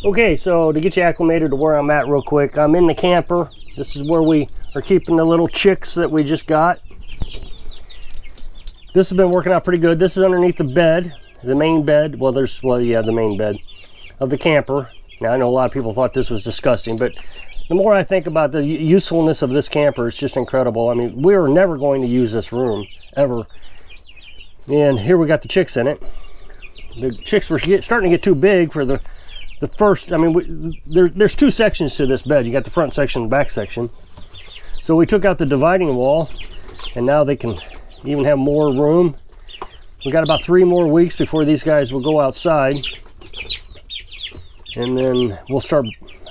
Okay, so to get you acclimated to where I'm at real quick, I'm in the camper. This is where we are keeping the little chicks that we just got. This has been working out pretty good. This is underneath the bed, the main bed. The main bed of the camper. Now, I know a lot of people thought this was disgusting, but the more I think about the usefulness of this camper, it's just incredible. I mean, we're never going to use this room, ever. And here we got the chicks in it. The chicks were starting to get too big for the first. I mean, there's two sections to this bed. You got the front section and back section. So we took out the dividing wall, and now they can even have more room. We got about 3 more weeks before these guys will go outside. And then we'll start,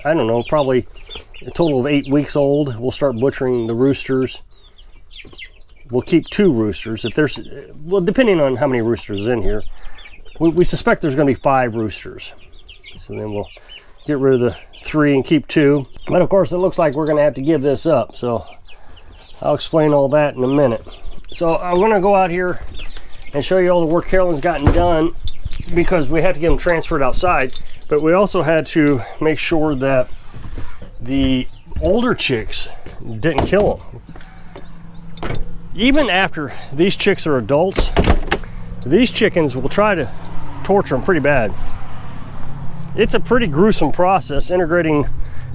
I don't know, probably a total of 8 weeks old. We'll start butchering the roosters. We'll keep 2 roosters. If there's, well, depending on how many roosters is in here, we suspect there's going to be 5 roosters. So then we'll get rid of the 3 and keep 2. But of course, it looks like we're going to have to give this up. So I'll explain all that in a minute. So I'm going to go out here and show you all the work Carolyn's gotten done, because we had to get them transferred outside. But we also had to make sure that the older chicks didn't kill them. Even after these chicks are adults, these chickens will try to torture them pretty bad. It's a pretty gruesome process integrating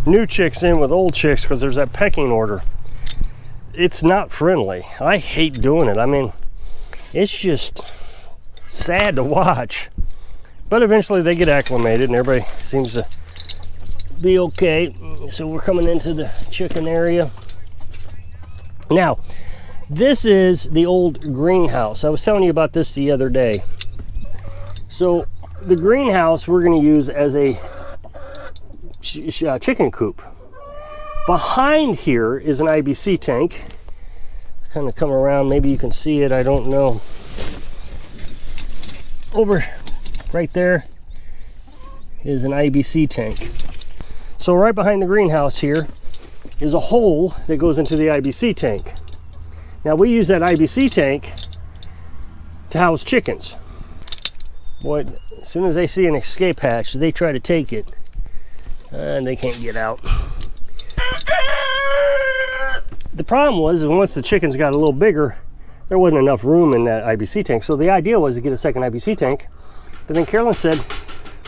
new chicks in with old chicks, because there's that pecking order. It's not friendly. I hate doing it. I mean, it's just sad to watch. But eventually they get acclimated and everybody seems to be okay. So we're coming into the chicken area. Now, this is the old greenhouse. I was telling you about this the other day. So the greenhouse we're going to use as a chicken coop. Behind here is an IBC tank. Kind of come around, maybe you can see it, I don't know. Over right there is an IBC tank. So right behind the greenhouse here is a hole that goes into the IBC tank. Now we use that IBC tank to house chickens. Boy, as soon as they see an escape hatch, they try to take it, and they can't get out. The problem was, once the chickens got a little bigger, there wasn't enough room in that IBC tank. So the idea was to get a second IBC tank. But then Carolyn said,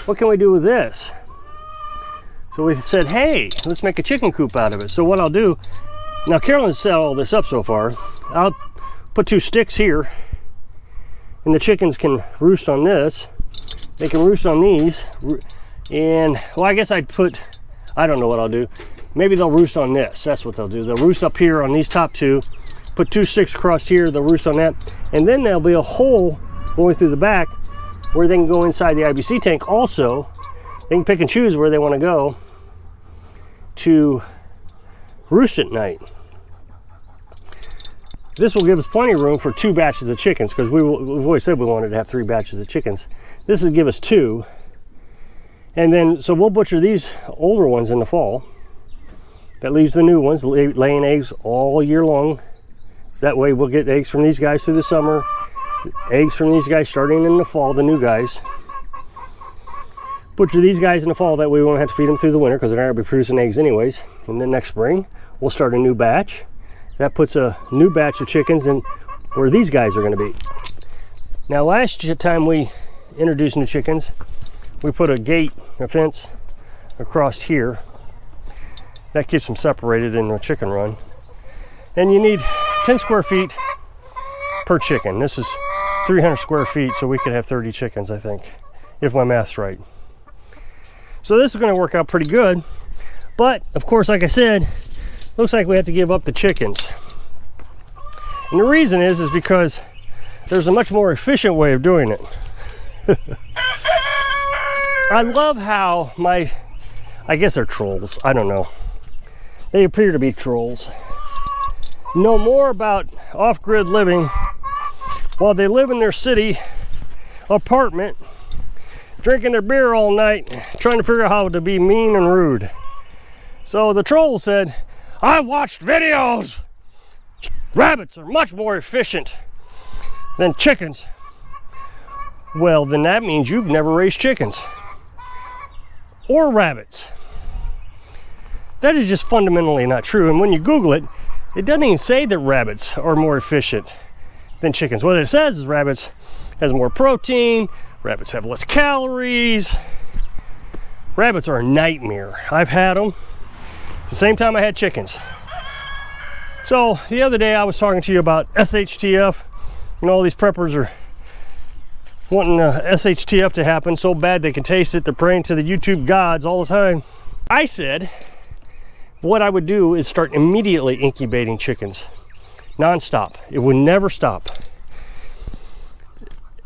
what can we do with this? So we said, hey, let's make a chicken coop out of it. So what I'll do, now Carolyn's set all this up so far. I'll put 2 sticks here, and the chickens can roost on this. They can roost on these. And, well, I guess I'd put, I don't know what I'll do. Maybe they'll roost on this. That's what they'll do. They'll roost up here on these top 2. Put 2 sticks across here. They'll roost on that. And then there'll be a hole going through the back where they can go inside the IBC tank. Also, they can pick and choose where they want to go to roost at night. This will give us plenty of room for 2 batches of chickens, because we've always said we wanted to have 3 batches of chickens. This will give us 2. And then, so we'll butcher these older ones in the fall. That leaves the new ones laying eggs all year long. That way we'll get eggs from these guys through the summer, eggs from these guys starting in the fall, the new guys. Butcher these guys in the fall, that way we won't have to feed them through the winter, because they're not going to be producing eggs anyways. And then next spring, we'll start a new batch. That puts a new batch of chickens in where these guys are going to be. Now, last time we introduced new chickens, we put a gate, a fence, across here. That keeps them separated in a chicken run. And you need 10 square feet per chicken. This is 300 square feet, so we could have 30 chickens, I think, if my math's right. So this is going to work out pretty good. But, of course, like I said, looks like we have to give up the chickens. And the reason is because there's a much more efficient way of doing it. I love how I guess they're trolls, I don't know. They appear to be trolls. Know more about off-grid living while they live in their city apartment, drinking their beer all night, trying to figure out how to be mean and rude. So the troll said, I watched videos. Rabbits are much more efficient than chickens. Well, then that means you've never raised chickens. or rabbits. That is just fundamentally not true. And when you Google it, it doesn't even say that rabbits are more efficient than chickens. What it says is rabbits has more protein, rabbits have less calories. Rabbits are a nightmare. I've had them the same time I had chickens. So the other day I was talking to you about SHTF. You know, all these preppers are wanting SHTF to happen so bad they can taste it. They're praying to the YouTube gods all the time. I said what I would do is start immediately incubating chickens, non-stop. It would never stop.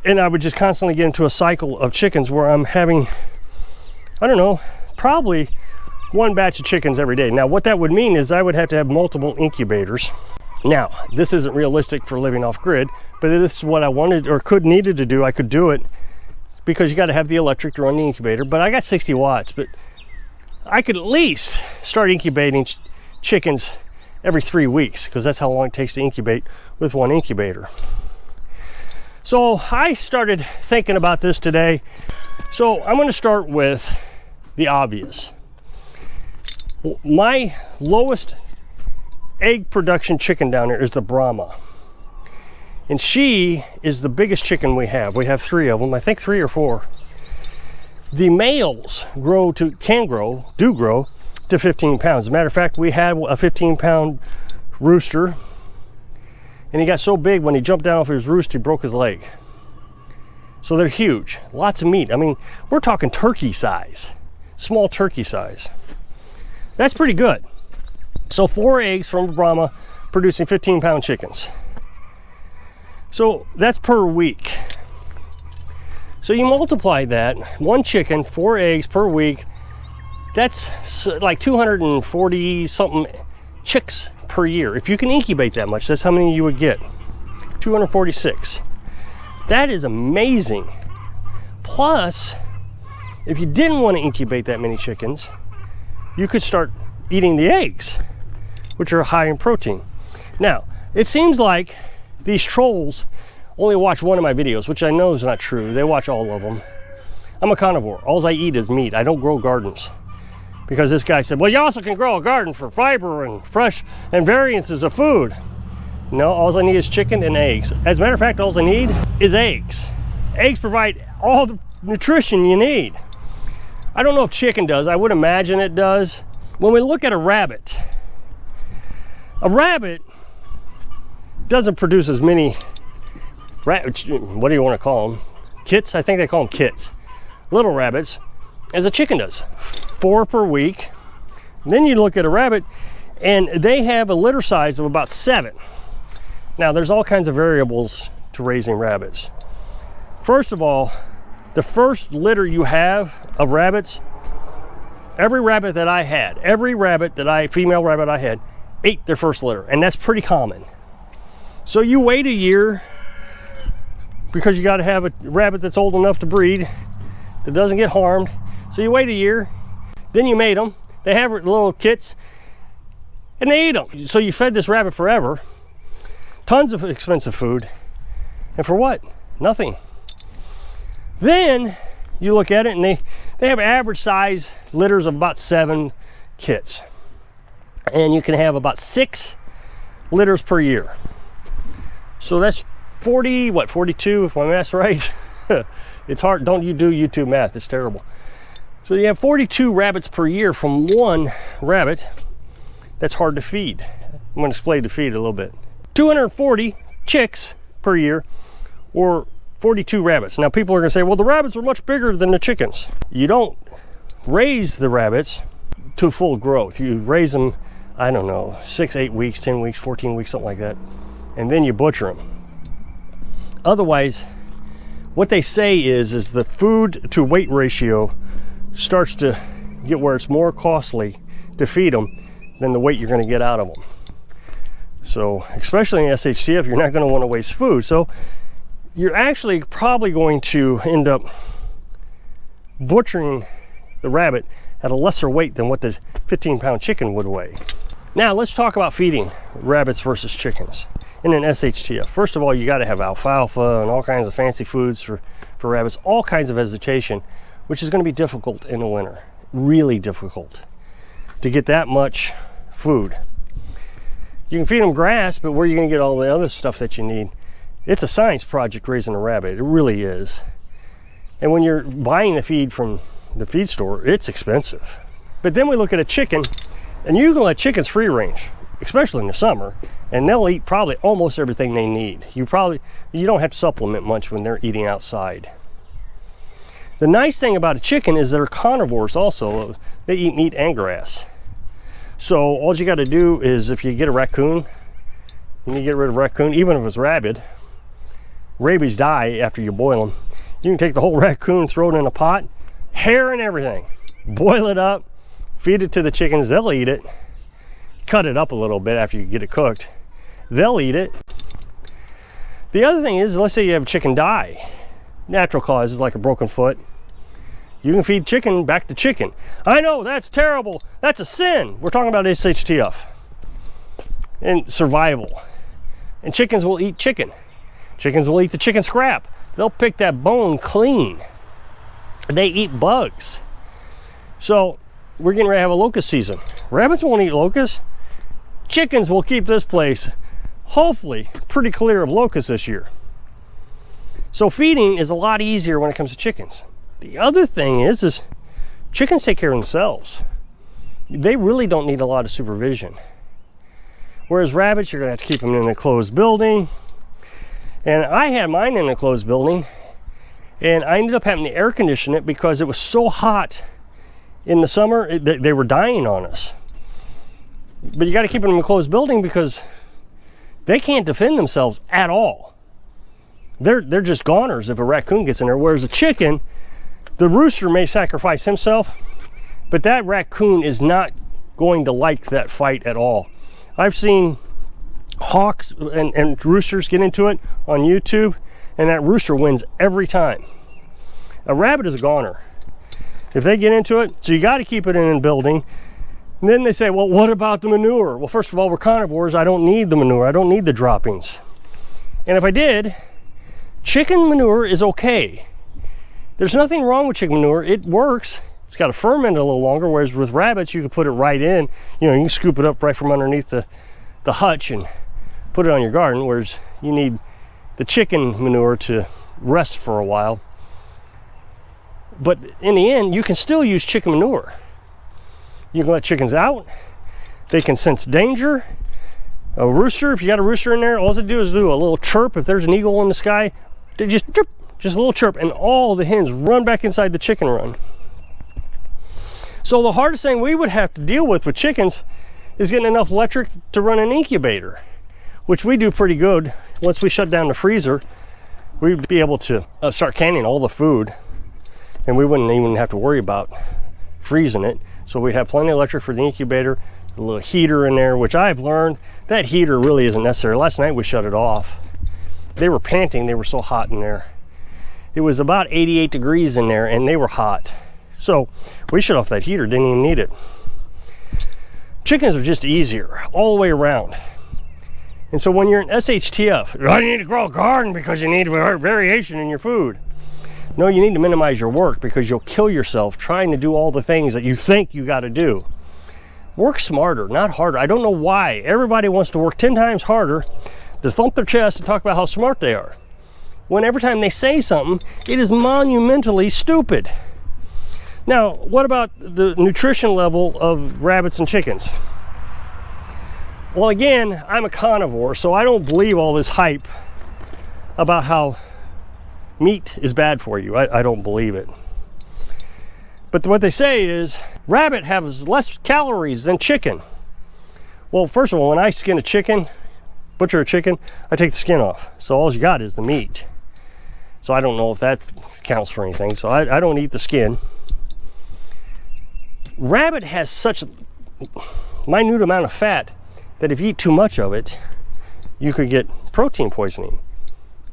And I would just constantly get into a cycle of chickens where I'm having, I don't know, probably one batch of chickens every day. Now, what that would mean is I would have to have multiple incubators. Now, this isn't realistic for living off grid, but this is what I wanted or needed to do. I could do it because you got to have the electric to run the incubator, but I got 60 watts, but I could at least start incubating chickens every 3 weeks because that's how long it takes to incubate with one incubator. So I started thinking about this today. So I'm going to start with the obvious. My lowest egg production chicken down there is the Brahma. And she is the biggest chicken we have. We have 3 of them, I think 3 or 4. The males do grow to 15 pounds. As a matter of fact, we had a 15-pound rooster, and he got so big when he jumped down off his roost, he broke his leg. So they're huge, lots of meat. I mean, we're talking turkey size, small turkey size. That's pretty good. So 4 eggs from a Brahma producing 15-pound chickens. So that's per week. So you multiply that, 1 chicken, 4 eggs per week, that's like 240 something chicks per year. If you can incubate that much, that's how many you would get. 246. That is amazing. Plus, if you didn't want to incubate that many chickens, you could start eating the eggs, which are high in protein. Now, it seems like these trolls only watch one of my videos, which I know is not true. They watch all of them. I'm a carnivore. All I eat is meat. I don't grow gardens. Because this guy said, well, you also can grow a garden for fiber and fresh and variances of food. No, all I need is chicken and eggs. As a matter of fact, all I need is eggs. Eggs provide all the nutrition you need. I don't know if chicken does. I would imagine it does. When we look at a rabbit doesn't produce as many what do you want to call them? Kits? I think they call them kits. Little rabbits, as a chicken does. 4 per week. Then you look at a rabbit, and they have a litter size of about 7. Now, there's all kinds of variables to raising rabbits. First of all, the first litter you have of rabbits, every female rabbit I had, ate their first litter, and that's pretty common. So you wait a year, because you got to have a rabbit that's old enough to breed, that doesn't get harmed. So you wait a year, then you mate them. They have little kits, and they eat them. So you fed this rabbit forever, tons of expensive food, and for what? Nothing. Then you look at it, and they have average size litters of about 7 kits. And you can have about 6 litters per year. So that's 42, if my math's right. It's hard, don't you do YouTube math, it's terrible. So you have 42 rabbits per year from one rabbit. That's hard to feed. I'm going to explain to feed a little bit. 240 chicks per year, or 42 rabbits. Now people are going to say, well, the rabbits are much bigger than the chickens. You don't raise the rabbits to full growth. You raise them, I don't know, 6, 8 weeks, 10 weeks, 14 weeks, something like that. And then you butcher them. Otherwise, what they say is the food to weight ratio starts to get where it's more costly to feed them than the weight you're going to get out of them. So, especially in SHTF, you're not going to want to waste food. So, you're actually probably going to end up butchering the rabbit at a lesser weight than what the 15-pound chicken would weigh. Now, let's talk about feeding rabbits versus chickens in an SHTF. First of all, you got to have alfalfa and all kinds of fancy foods for rabbits, all kinds of vegetation, which is going to be difficult in the winter. really difficult to get that much food. You can feed them grass, but where are you going to get all the other stuff that you need? It's a science project raising a rabbit. It really is. And when you're buying the feed from the feed store, it's expensive. But then we look at a chicken, and you can let chickens free range, especially in the summer, and they'll eat probably almost everything they need. You don't have to supplement much when they're eating outside. The nice thing about a chicken is they're carnivores also. They eat meat and grass. So all you got to do is, if you get a raccoon, you need to get rid of raccoon, even if it's rabid. Rabies die after you boil them. You can take the whole raccoon, throw it in a pot, hair and everything, boil it up, feed it to the chickens. They'll eat it. Cut it up a little bit after you get it cooked. They'll eat it. The other thing is, let's say you have a chicken die. Natural causes like a broken foot. You can feed chicken back to chicken. I know, that's terrible. That's a sin. We're talking about SHTF and survival. And chickens will eat chicken. Chickens will eat the chicken scrap. They'll pick that bone clean. They eat bugs. So we're getting ready to have a locust season. Rabbits won't eat locusts. Chickens will keep this place hopefully pretty clear of locusts this year. So feeding is a lot easier when it comes to chickens. The other thing is chickens take care of themselves. They really don't need a lot of supervision. Whereas rabbits, you're gonna have to keep them in a closed building. And I had mine in a closed building, and I ended up having to air condition it because it was so hot in the summer. They were dying on us. But you got to keep them in a closed building because they can't defend themselves at all. They're just goners if a raccoon gets in there. Whereas a chicken, the rooster may sacrifice himself, but that raccoon is not going to like that fight at all. I've seen hawks and roosters get into it on YouTube, and that rooster wins every time. A rabbit is a goner if they get into it. So you got to keep it in a building. And then they say, well, what about the manure? Well, first of all, we're carnivores. I don't need the manure. I don't need the droppings. And if I did, chicken manure is okay. There's nothing wrong with chicken manure. It works. It's got to ferment a little longer, whereas with rabbits, you can put it right in. You know, you can scoop it up right from underneath the hutch and put it on your garden, whereas you need the chicken manure to rest for a while. But in the end, you can still use chicken manure. You can let chickens out. They can sense danger. A rooster, if you got a rooster in there, all they do is do a little chirp. If there's an eagle in the sky, they just chirp, just a little chirp, and all the hens run back inside the chicken run. So the hardest thing we would have to deal with chickens is getting enough electric to run an incubator, which we do pretty good. Once we shut down the freezer, we'd be able to start canning all the food, and we wouldn't even have to worry about freezing it. So we'd have plenty of electric for the incubator, a little heater in there, which I've learned that heater really isn't necessary. Last night we shut it off. They were panting, they were so hot in there. It was about 88 degrees in there, and they were hot. So we shut off that heater, didn't even need it. Chickens are just easier all the way around. And so when you're in SHTF, I need to grow a garden because you need variation in your food. No, you need to minimize your work because you'll kill yourself trying to do all the things that you think you got to do. Work smarter, not harder. I don't know why everybody wants to work 10 times harder to thump their chest and talk about how smart they are, when every time they say something, it is monumentally stupid. Now, what about the nutrition level of rabbits and chickens? Well, again, I'm a carnivore, so I don't believe all this hype about how meat is bad for you. I don't believe it. But what they say is rabbit has less calories than chicken. Well, first of all, when I skin a chicken, butcher a chicken, I take the skin off. So all you got is the meat. So I don't know if that counts for anything. So I don't eat the skin. Rabbit has such a minute amount of fat that if you eat too much of it, you could get protein poisoning.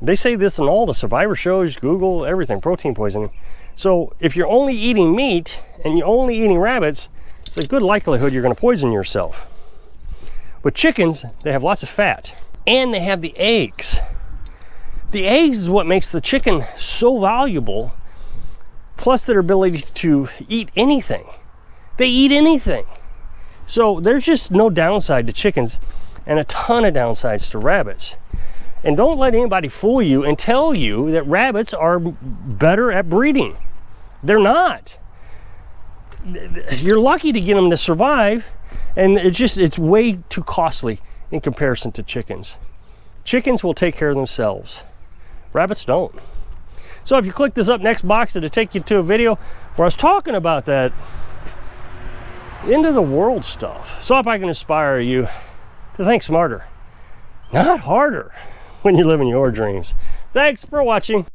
They say this in all the Survivor shows, Google, everything, protein poisoning. So if you're only eating meat and you're only eating rabbits, it's a good likelihood you're going to poison yourself. With chickens, they have lots of fat, and they have the eggs. The eggs is what makes the chicken so valuable, plus their ability to eat anything. They eat anything. So there's just no downside to chickens and a ton of downsides to rabbits. And don't let anybody fool you and tell you that rabbits are better at breeding. They're not. You're lucky to get them to survive, and it's way too costly in comparison to chickens. Chickens will take care of themselves. Rabbits don't. So if you click this up next box, it'll take you to a video where I was talking about that end of the world stuff. So if I can inspire you to think smarter, not harder, when you're living your dreams. Thanks for watching.